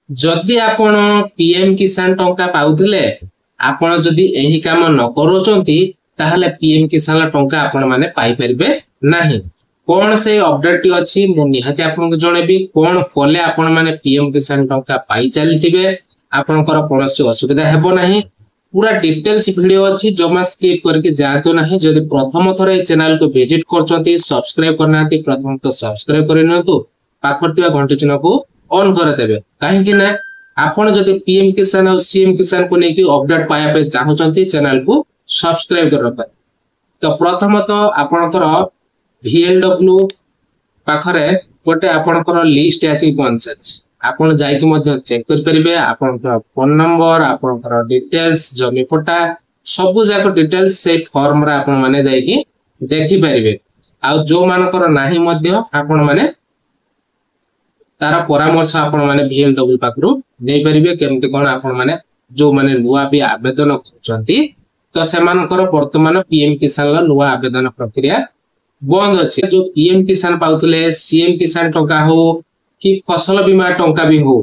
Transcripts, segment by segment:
जदि आपण पीएम किसान टंका पाउथिले आपण जदि एही काम न करूचंती ताहले पीएम किसान टंका आपण माने पाई परिबे नाही। कोन से अपडेट टी अछि मु निहाती आपन जणेबी कोन कोले आपण माने पीएम किसान टंका पाई चलतिबे आपनकर कोनोसी असुविधा हेबो नाही। पूरा डिटेल्स वीडियो अछि जमा स्किप करके जातो नाही। जदि प्रथम थोर ए चैनल को विजिट करचंती सब्सक्राइब करनाती प्रथम तो सब्सक्राइब करिनतु पाखरतिबा घंटी चिन्ह को ऑन कर देबे काहे कि ना आपण जदि पीएम किसान और सीएम किसान को नेकी अपडेट पाया पे चाहउचंती चैनल को सब्सक्राइब कर रखा। तो प्रथम तो आपनकर VLW पाखरे गोटे आपनकर लिस्ट आसी पहुंचछ आपण जाई कि मध्य चेक कर परिबे आपनकर फोन नंबर आपनकर डिटेल्स जमी पट्टा सब जाक डिटेल्स से फॉर्म रे आपण माने जाई कि देखि परिबे। आ जो मानकर नाही मध्य आपण माने तारा परामर्श आपण माने VLW पाखरु दे परिबे केमते कोन आपण माने जो माने नुवा भी आवेदन करचंती तो सेमानकर वर्तमान पीएम किसान ला नुवा आवेदन प्रक्रिया बंद अछि। जो पीएम किसान पाउतले सीएम किसान टंका हो कि फसल बीमा टंका भी हो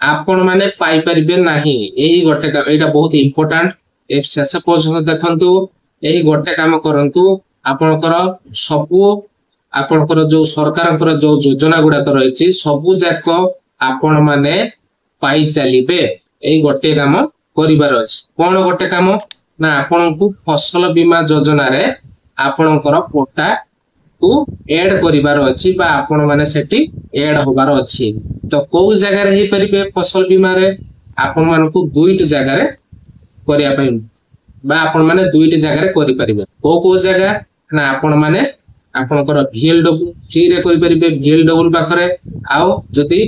आपण माने पाई परिबे नाही। एही गोटे का एटा बहुत इंपोर्टेंट ए शेष पर्यंत देखंतु एही गोटे काम करंतु आपनकर सबु आपनकर जो सरकारकर जो योजना गुडा रहिछि सबु जाक आपण माने पाई चलिबे एही गोटे काम करिवार अछि। कोन गोटे काम ना आपन को फसल बीमा योजना रे आपनकर पोटा को ऐड करिवार अछि बा आपण माने सेठी ऐड होबार अछि। तो को जगह रे हे परिबे फसल बीमा रे आपण मान को दुईट जगह रे करिया पई बा आपण माने दुईट जगह रे करि परिबे। को जगह ना आपण माने आपनकर VLW फ्री रे करि परिबे VLW पाखरे आउ जति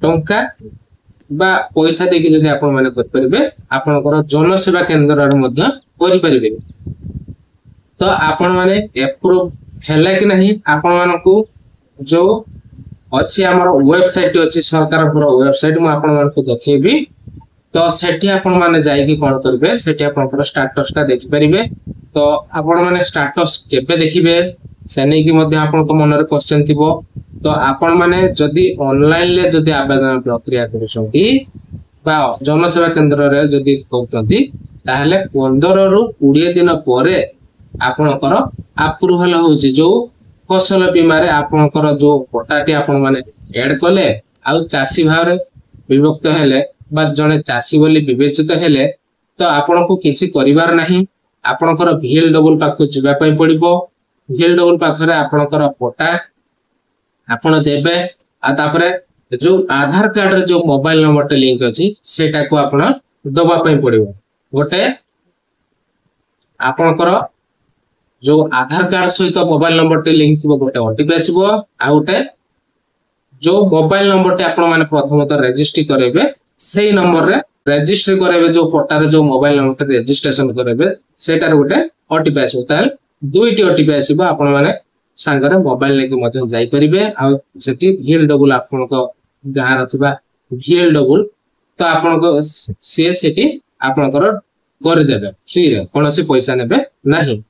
टंका बा पैसा देके जदि आपण माने कर परिबे आपनकर जन सेवा केंद्र रे मध्य करि परिबे। तो आपण माने अप्रूव हैला कि नहीं आपण मान को जो अछि हमर वेबसाइट अछि सरकार पर वेबसाइट मु आपण मान को देखैबी। तो सेठी आपण माने जाई कि कोन करबे सेठी आपनकर स्टेटस ता देखि परिबे। तो आपण माने स्टेटस केबे देखिबे सेने कि मध्य आपण को मन रे क्वेश्चन थिबो। तो आपण माने जदि ऑनलाइन ले जदि आवेदन प्रक्रिया करूछंती बा जन सेवा केंद्र रे जदि कहउतंती ताहले 15 रु 20 दिन परे आपनकर अप्रूवल होउची जो फसल बीमा रे आपनकर जो कोटाटी आपण माने ऐड कले आ चासी भाव रे विभक्त हेले बा जने चासी बोली विवेचित हेले तो आपण को किछि करिवार नाही। आपनकर VLW पाक जिबा पई पड़िबो। VLW पाखरे आपनकर पोटा आपण देबे आ तापरे जो आधार कार्ड रे जो मोबाइल नंबर टे लिंक अछि सेटा को आपण दबा पई पड़िबो। गोटे आपनकर जो आधार कार्ड सहित मोबाइल नंबर टे लिंक थिबो गोटे ओटीपी आसीबो आ गोटे जो मोबाइल नंबर टे आपण माने प्रथमत रजिस्टर करेबे सेही नंबर रे रजिस्टर करेबे जो पोटा रे जो मोबाइल नंबर टे रजिस्ट्रेशन करेबे सेटार गोटे ओटीपी आसीबो। ताल दुईटी ओटीपी आसीबो आपण माने सांगरे मोबाइल लेके मते जाई परिबे आ सेठी VLW आपण को गार अथवा VLW तो आपण को सेठी आपण कर देबे फ्री रे कोनोसी पैसा नेबे नाही।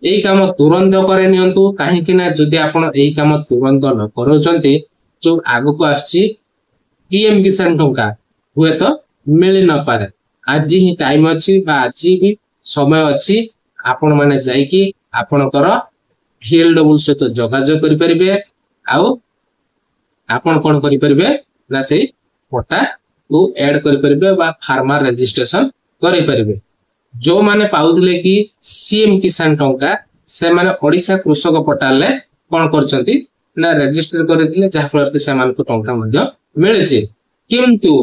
एही काम तुरंत करे नियंतु काहे कि ना जदि आपण एही काम तुरंत न करूचंती जो आगु को आछि पीएम किसान टंका हुए तो मिली न पारे। आज ही टाइम अछि बा आज भी समय अछि आपण माने जाई कि आपनकर VLW से तो जोगाजोग करि परिबे आउ आपण कोन करि परिबे ना सेही पोटा को ऐड करि परिबे बा फार्मर रजिस्ट्रेशन करि परिबे। जो माने पाउथले कि सीएम किसान टंका से माने ओडिसा कृषक पोर्टल ले कोन करचंती ना रजिस्टर करथिले जहा फल से मान को टंका मध्ये मिलचे। किंतु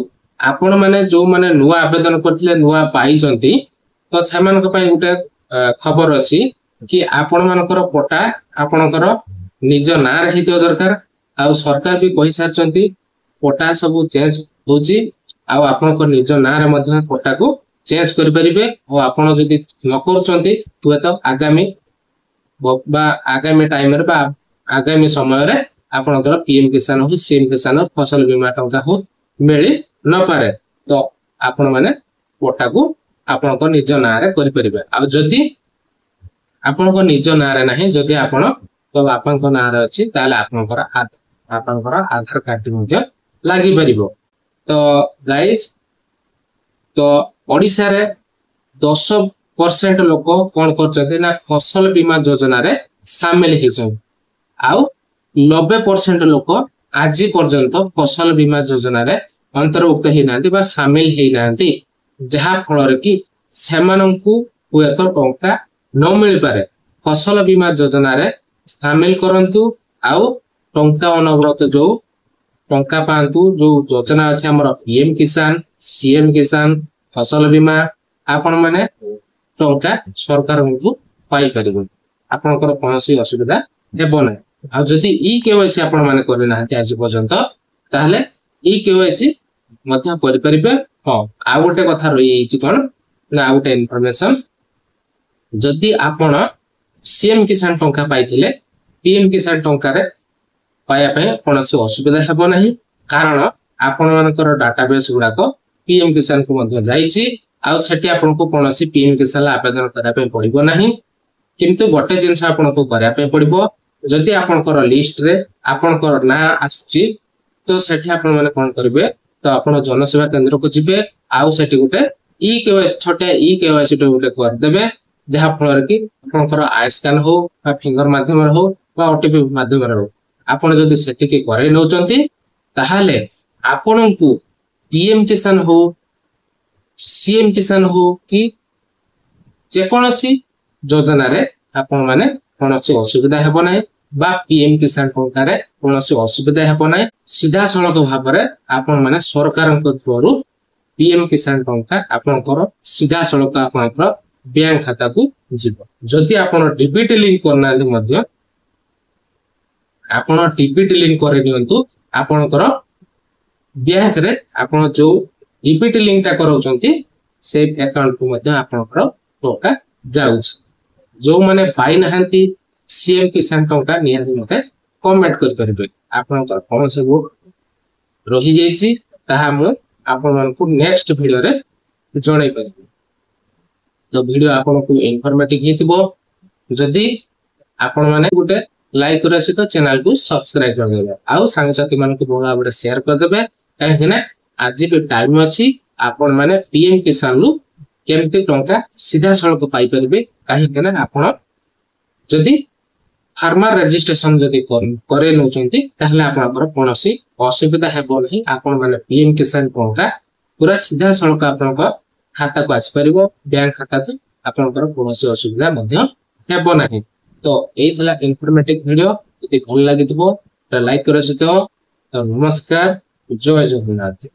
आपण माने जो माने नुवा आवेदन करथिले नुवा पाइचंती तो समान को पई गुटे खबर अछि कि आपण मानकर पोटा आपणकर निज ना रही तो दरकार आ सरकार भी कहि सारचंती पोटा सब चेंज होची आ आपणकर निज ना रे मध्ये पोटा को चेंज कर परिबे और आपण जदि न करचंती तो आगामी बा आगामी टाइम रे बा आगामी समय रे आपणकर पीएम किसान हो सीएम किसान फसल बीमा टंका हो मिली न पारे। तो आपण माने पोटा को आपणकर निज ना रे करि परिबे। आ जदि आपणकर निज ना रे नाही जदि आपण तो बापांक ना रे अछि ताले आपणकर आधार कार्ड मध्ये लागि परिबो। तो गाइस तो ओडिशा रे 10% लोक कौन करछन्ते ना फसल बीमा योजना रे शामिल हिसन आउ 90% लोक आज पर्यंत फसल बीमा योजना रे अंतर्भुक्त ही नांती बा शामिल ही नांती जहा फल कि सेमानंकु हुए तो टंका न मिल पारे फसल बीमा योजना रे शामिल करंतु आउ टंका अनवरत जो टंका पांतु जो योजना अछि हमर पीएम किसान सीएम किसान फसल बीमा आपण माने टंका सरकार को पाई परिबो आपनकर कोनोसी असुविधा हेबो नै आ जदि ई केवाईसी आपण माने करि नाहति आज पर्यंत ताहले ई केवाईसी मध्य करि परिबे हां आ गोटे कथा रही छि कोन ना आ गोटे इन्फॉर्मेशन जदि आपण सीएम किसान टंका पाइथिले पीएम किसान टंका रे पाया पे कोनोसी असुविधा हेबो नाही कारण आपण मानकर डाटाबेस गुडा को पीएम किसान को मध्य जाईछि आ सेठी आपण को कोनोसी पीएम किसान आवेदन करा पे पड़िबो नाही किंतु गोटे जिंस आपण को करा पे पड़िबो जदि आपनकर लिस्ट रे आपनकर ना आसुची तो सेठी आपण माने कोन करबे तो आपण जनसेवा केंद्र को जिबे आ सेठी गुटे ई केवाईसी छोटे ई केवाईसी तो गुटे कर देबे जहा फलर कि आपनकर आई स्कैन हो बा फिंगर माध्यम हो बा ओटीपी माध्यम हो आपण जदि सेठी के करे नउचंती ताहाले आपनकु पीएम किसान हो सीएम किसान हो कि जे कोनोसी योजना रे आपण माने कोनोसी असुविधा हेबो नै बा पीएम किसान टंका रे कोनोसी असुविधा हेबो नै सीधा सड़क भाव रे आपण माने सरकारक द्वारा पीएम किसान टंका आपनकर सीधा सड़क आपनकर बैंक खाता को जिवो जदि आपण डीबीटी लिंक करना मध्य आपण डीबीटी लिंक करे नियंतु आपनकर बैंक रे आपण जो डीबीटी लिंक ता करउचंती से अकाउंट को मध्य आपनकर टंका जाउछ जो माने पाई नहंती सीएम किसान टंका नियंतु मते कमेंट कर परबे आपनकर कोन से वो रही जाईछि ताहा मु आपण मन को नेक्स्ट वीडियो रे जणाई परबे तो वीडियो आपन को इन्फॉर्मेटिव हेतिबो जदी आपण माने गुटे लाइक करे से तो चैनल को सब्सक्राइब कर देबे आउ संग साथी मन को बोला बडे शेयर कर देबे काहे ना आज भी टाइम अछि आपण माने पीएम किसान लु केमते टंका सीधा सड़क पाई परबे काहे ना आपण जदी फार्मर रजिस्ट्रेशन जदी करे नउचंती ताहले आपनकर कोनोसी असुविधा हेबो नहीं आपण माने पीएम किसान टंका पूरा सीधा सड़क आपनकर खाता को आसी परिबो बैंक खाता को आपनकर कोनोसी असुविधा मध्य हेबो नहीं तो एई थला इन्फॉर्मेटिव वीडियो यदि भल लागितबो तो लाइक करे सतो तो नमस्कार जय जगन्नाथ।